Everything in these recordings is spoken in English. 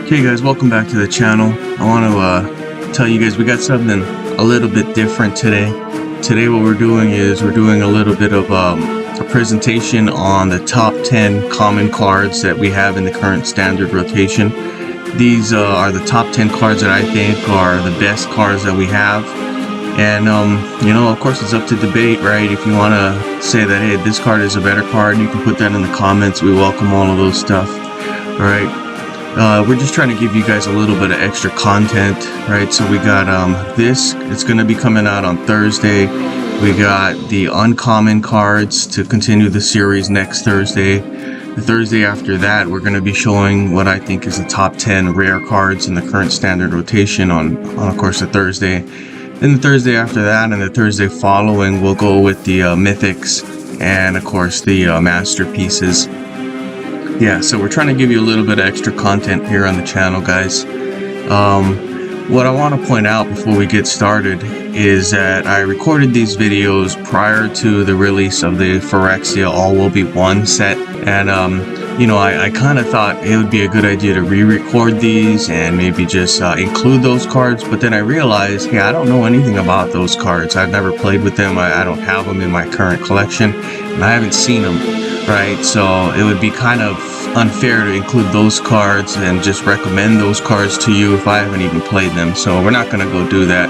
Hey guys, welcome back to the channel. I want to tell you guys we got something a little bit different today. Today what we're doing is we're doing a little bit of a presentation on the top 10 common cards that we have in the current standard rotation. These are the top 10 cards that I think are the best cards that we have. And you know, of course it's up to debate, right? If you want to say that, hey, this card is a better card, you can put that in the comments. We welcome all of those stuff. All right. We're just trying to give you guys a little bit of extra content, right? So we got this, it's going to be coming out on Thursday. We got the uncommon cards to continue the series next Thursday. The Thursday after that, we're going to be showing what I think is the top 10 rare cards in the current standard rotation on of course, the Thursday. Then the Thursday after that and the Thursday following, we'll go with the mythics and, of course, the masterpieces. Yeah, so we're trying to give you a little bit of extra content here on the channel, guys. What I want to point out before we get started is that I recorded these videos prior to the release of the Phyrexia All Will Be One set, and you know, I kind of thought it would be a good idea to re-record these and maybe just include those cards, but then I realized, hey, I don't know anything about those cards. I've never played with them. I don't have them in my current collection, and I haven't seen them. Right, so it would be kind of unfair to include those cards and just recommend those cards to you if I haven't even played them. So we're not going to go do that.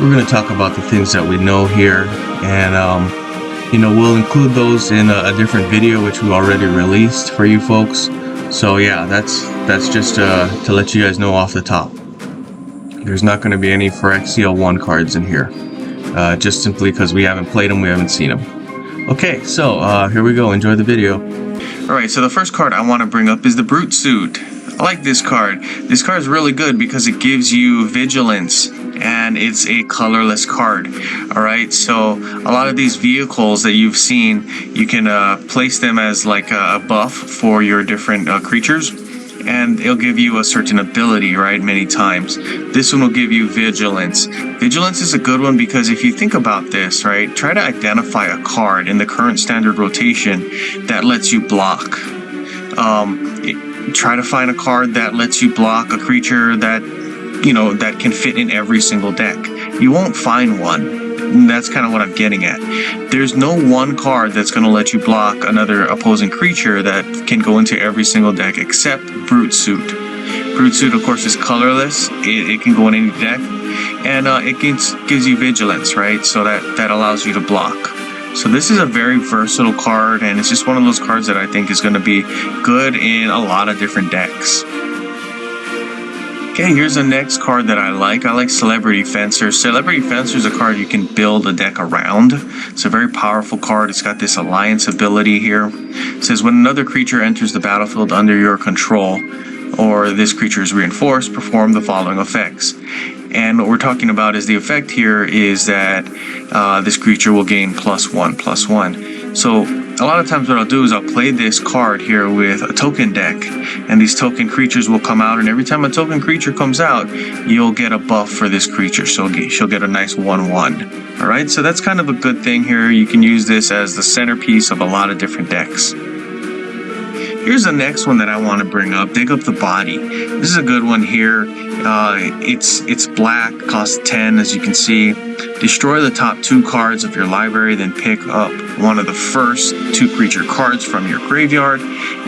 We're going to talk about the things that we know here, and you know, we'll include those in a different video which we already released for you folks. So yeah, that's just to let you guys know off the top. There's not going to be any Phyrexia 1 cards in here, just simply because we haven't played them, we haven't seen them. Okay, so here we go. Enjoy the video. Alright, so the first card I want to bring up is the Brute Suit. I like this card. This card is really good because it gives you vigilance, and it's a colorless card. Alright, so a lot of these vehicles that you've seen, you can place them as like a buff for your different creatures, and it'll give you a certain ability, right, many times. This one will give you vigilance. Vigilance is a good one because if you think about this, right, try to identify a card in the current standard rotation that lets you block. Try to find a card that lets you block a creature that, you know, that can fit in every single deck. You won't find one. That's kind of what I'm getting at. There's no one card that's going to let you block another opposing creature that can go into every single deck except Brute Suit. Brute Suit, of course, is colorless. It can go in any deck, and it gives you vigilance, right? So that allows you to block. So this is a very versatile card, and it's just one of those cards that I think is going to be good in a lot of different decks. Okay, here's the next card that I like. I like Celebrity Fencer. Celebrity Fencer is a card you can build a deck around. It's a very powerful card. It's got this alliance ability here. It says when another creature enters the battlefield under your control, or this creature is reinforced, perform the following effects. And what we're talking about is the effect here is that this creature will gain +1/+1. So a lot of times what I'll do is I'll play this card here with a token deck, and these token creatures will come out, and every time a token creature comes out, you'll get a buff for this creature, so she'll get a nice 1/1. Alright, so that's kind of a good thing here. You can use this as the centerpiece of a lot of different decks. Here's the next one that I want to bring up, Dig Up the Body. This is a good one here. It's black, costs 10, as you can see. Destroy the top 2 cards of your library, then pick up one of the first 2 creature cards from your graveyard.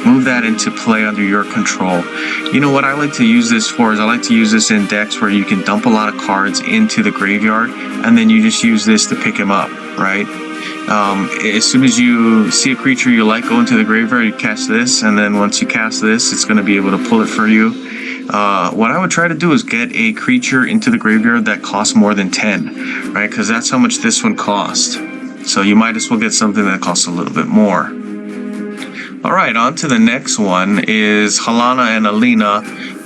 Move that into play under your control. You know what I like to use this for is I like to use this in decks where you can dump a lot of cards into the graveyard, and then you just use this to pick them up, right? As soon as you see a creature you like, go into the graveyard, you cast this, and then once you cast this, it's going to be able to pull it for you. What I would try to do is get a creature into the graveyard that costs more than 10, right? Because that's how much this one cost. So you might as well get something that costs a little bit more. Alright, on to the next one is Helana and Alina,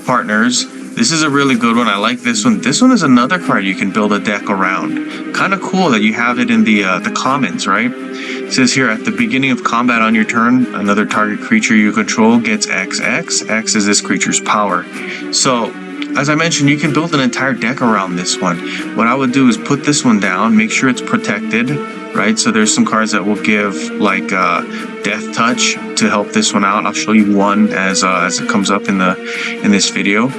Partners. This is a really good one. I like this one. This one is another card you can build a deck around. Kind of cool that you have it in the commons, right? It says here, at the beginning of combat on your turn, another target creature you control gets XX. X is this creature's power. So, as I mentioned, you can build an entire deck around this one. What I would do is put this one down, make sure it's protected, right? So there's some cards that will give like Death Touch to help this one out. I'll show you one as it comes up in this video.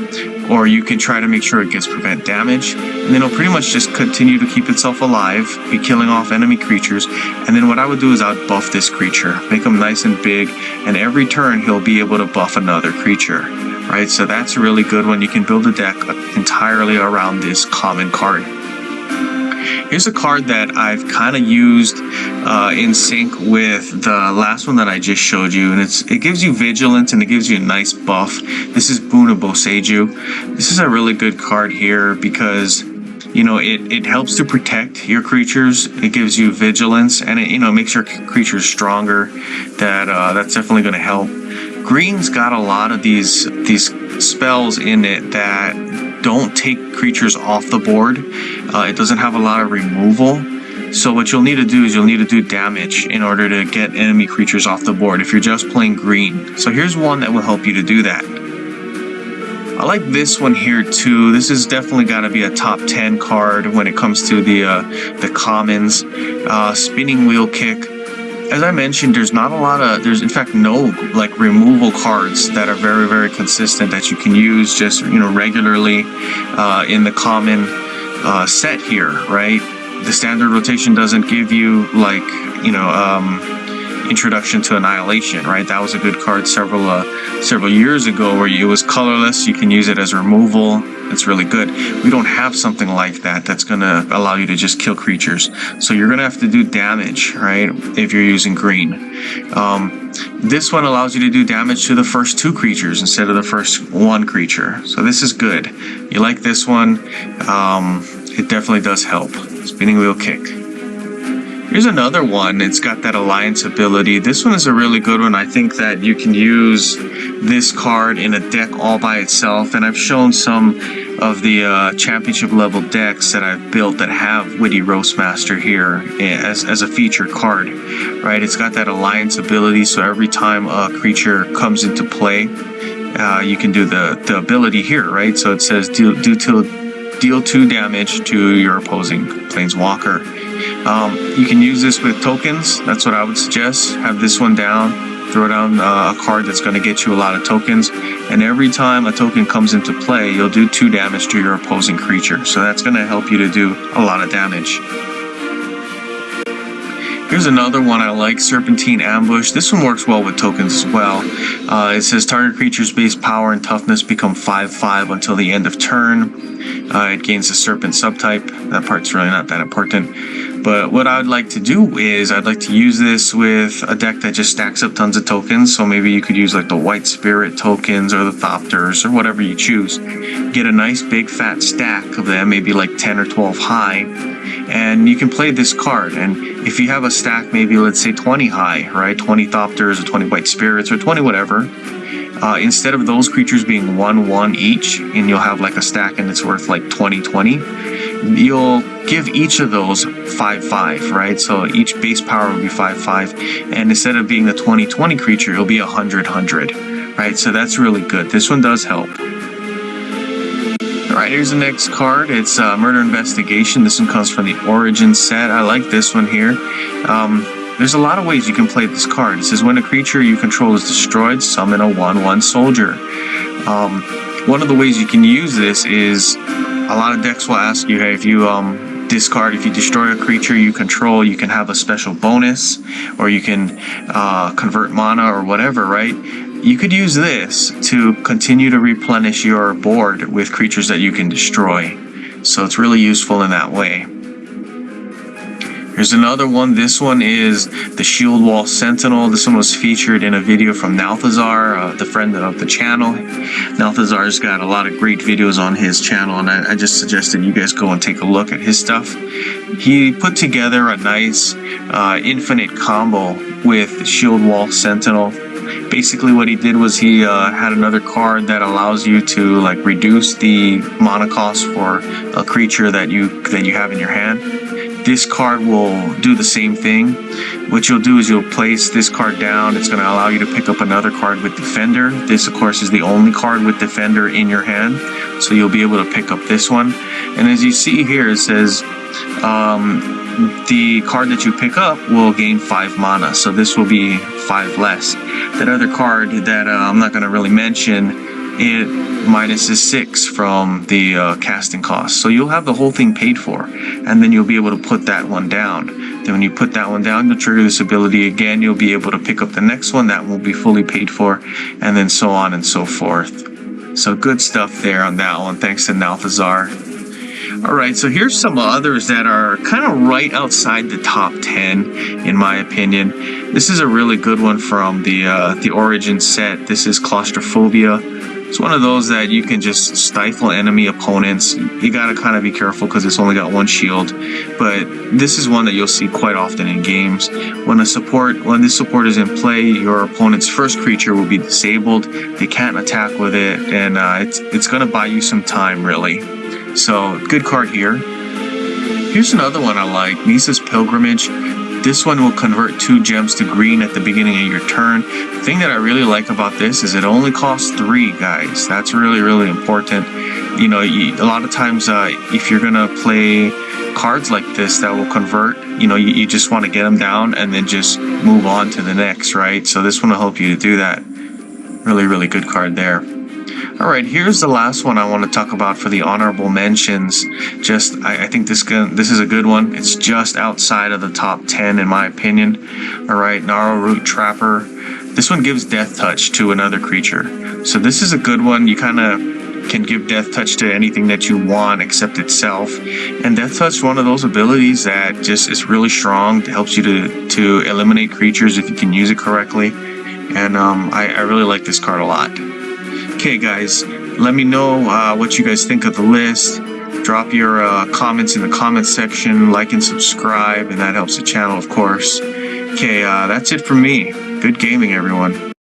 Or you can try to make sure it gets prevent damage, and then it'll pretty much just continue to keep itself alive, be killing off enemy creatures. And then what I would do is I'd buff this creature, make him nice and big, and every turn he'll be able to buff another creature, right? So that's a really good one. You can build a deck entirely around this common card. Here's a card that I've kind of used in sync with the last one that I just showed you, and it gives you vigilance and it gives you a nice buff. This is Bruno Seju. This is a really good card here because, you know, it helps to protect your creatures. It gives you vigilance, and it, you know, makes your creatures stronger. That's definitely going to help. Green's got a lot of these spells in it that don't take creatures off the board. It doesn't have a lot of removal. So what you'll need to do is you'll need to do damage in order to get enemy creatures off the board if you're just playing green. So here's one that will help you to do that. I like this one here too. This is definitely got to be a top 10 card when it comes to the commons. Spinning Wheel Kick. As I mentioned, there's in fact no like removal cards that are very, very consistent that you can use just, you know, regularly in the common set here, right? The standard rotation doesn't give you like, you know, Introduction to Annihilation, right? That was a good card several years ago where it was colorless. You can use it as removal. It's really good. We don't have something like that that's going to allow you to just kill creatures. So you're going to have to do damage, right, if you're using green. This one allows you to do damage to the first 2 creatures instead of the first 1 creature. So this is good. You like this one. It definitely does help. Spinning Wheel Kick. Here's another one. It's got that Alliance ability. This one is a really good one. I think that you can use this card in a deck all by itself, and I've shown some of the championship level decks that I've built that have Witty Roastmaster here as a featured card, right? It's got that Alliance ability, so every time a creature comes into play, you can do the ability here, right? So it says deal 2 damage to your opposing Planeswalker. You can use this with tokens. That's what I would suggest. Have this one down, throw down a card that's going to get you a lot of tokens, and every time a token comes into play, you'll do 2 damage to your opposing creature. So that's going to help you to do a lot of damage. Here's another one I like, Serpentine Ambush. This one works well with tokens as well. It says target creature's base power and toughness become 5/5 until the end of turn. It gains a serpent subtype. That part's really not that important. But what I'd like to do is I'd like to use this with a deck that just stacks up tons of tokens. So maybe you could use like the White Spirit tokens or the Thopters or whatever you choose. Get a nice big fat stack of them, maybe like 10 or 12 high. And you can play this card. And if you have a stack, maybe let's say 20 high, right? 20 Thopters or 20 White Spirits or 20 whatever. Instead of those creatures being 1/1 each, and you'll have like a stack and it's worth like 20/20, you'll give each of those 5/5, right? So each base power will be 5/5, and instead of being the 20/20 creature, it'll be 100/100, right? So that's really good. This one does help. All right, here's the next card. It's Murder Investigation. This one comes from the Origin set. I like this one here. There's a lot of ways you can play this card. It says when a creature you control is destroyed, summon a 1/1 soldier. One of the ways you can use this is a lot of decks will ask you, hey, if you if you destroy a creature you control, you can have a special bonus, or you can convert mana or whatever, right? You could use this to continue to replenish your board with creatures that you can destroy. So it's really useful in that way. Here's another one. This one is the Shield Wall Sentinel. This one was featured in a video from Nalthazar, the friend of the channel. Nalthazar's got a lot of great videos on his channel, and I just suggested you guys go and take a look at his stuff. He put together a nice infinite combo with Shield Wall Sentinel. Basically what he did was he had another card that allows you to like reduce the mana cost for a creature that you have in your hand. This card will do the same thing. What you'll do is you'll place this card down. It's going to allow you to pick up another card with Defender. This, of course, is the only card with Defender in your hand, so you'll be able to pick up this one. And as you see here, it says the card that you pick up will gain 5 mana, so this will be 5 less. That other card that I'm not going to really mention, it minuses 6 from the casting cost, so you'll have the whole thing paid for, and then you'll be able to put that one down. Then when you put that one down, you'll trigger this ability again, you'll be able to pick up the next one, that will be fully paid for, and then so on and so forth. So good stuff there on that one, thanks to Nalthazar. Alright, so here's some others that are kind of right outside the top 10, in my opinion. This is a really good one from the Origin set. This is Claustrophobia. It's one of those that you can just stifle enemy opponents. You gotta kind of be careful because it's only got 1 shield, but this is one that you'll see quite often in games. When this support is in play, your opponent's first creature will be disabled. They can't attack with it, and it's gonna buy you some time, really. So, good card here. Here's another one I like, Nisa's Pilgrimage. This one will convert 2 gems to green at the beginning of your turn. The thing that I really like about this is it only costs 3, guys. That's really, really important. You know, a lot of times if you're going to play cards like this that will convert, you know, you just want to get them down and then just move on to the next, right? So this one will help you to do that. Really, really good card there. Alright, here's the last one I want to talk about for the honorable mentions. I think this is a good one. It's just outside of the top 10 in my opinion. Alright, Gnarl Root Trapper. This one gives Death Touch to another creature. So this is a good one. You kind of can give Death Touch to anything that you want except itself. And Death Touch is one of those abilities that just is really strong. It helps you to eliminate creatures if you can use it correctly. And I really like this card a lot. Okay guys, let me know what you guys think of the list. Drop your comments in the comments section, like and subscribe, and that helps the channel, of course. Okay, that's it from me. Good gaming, everyone.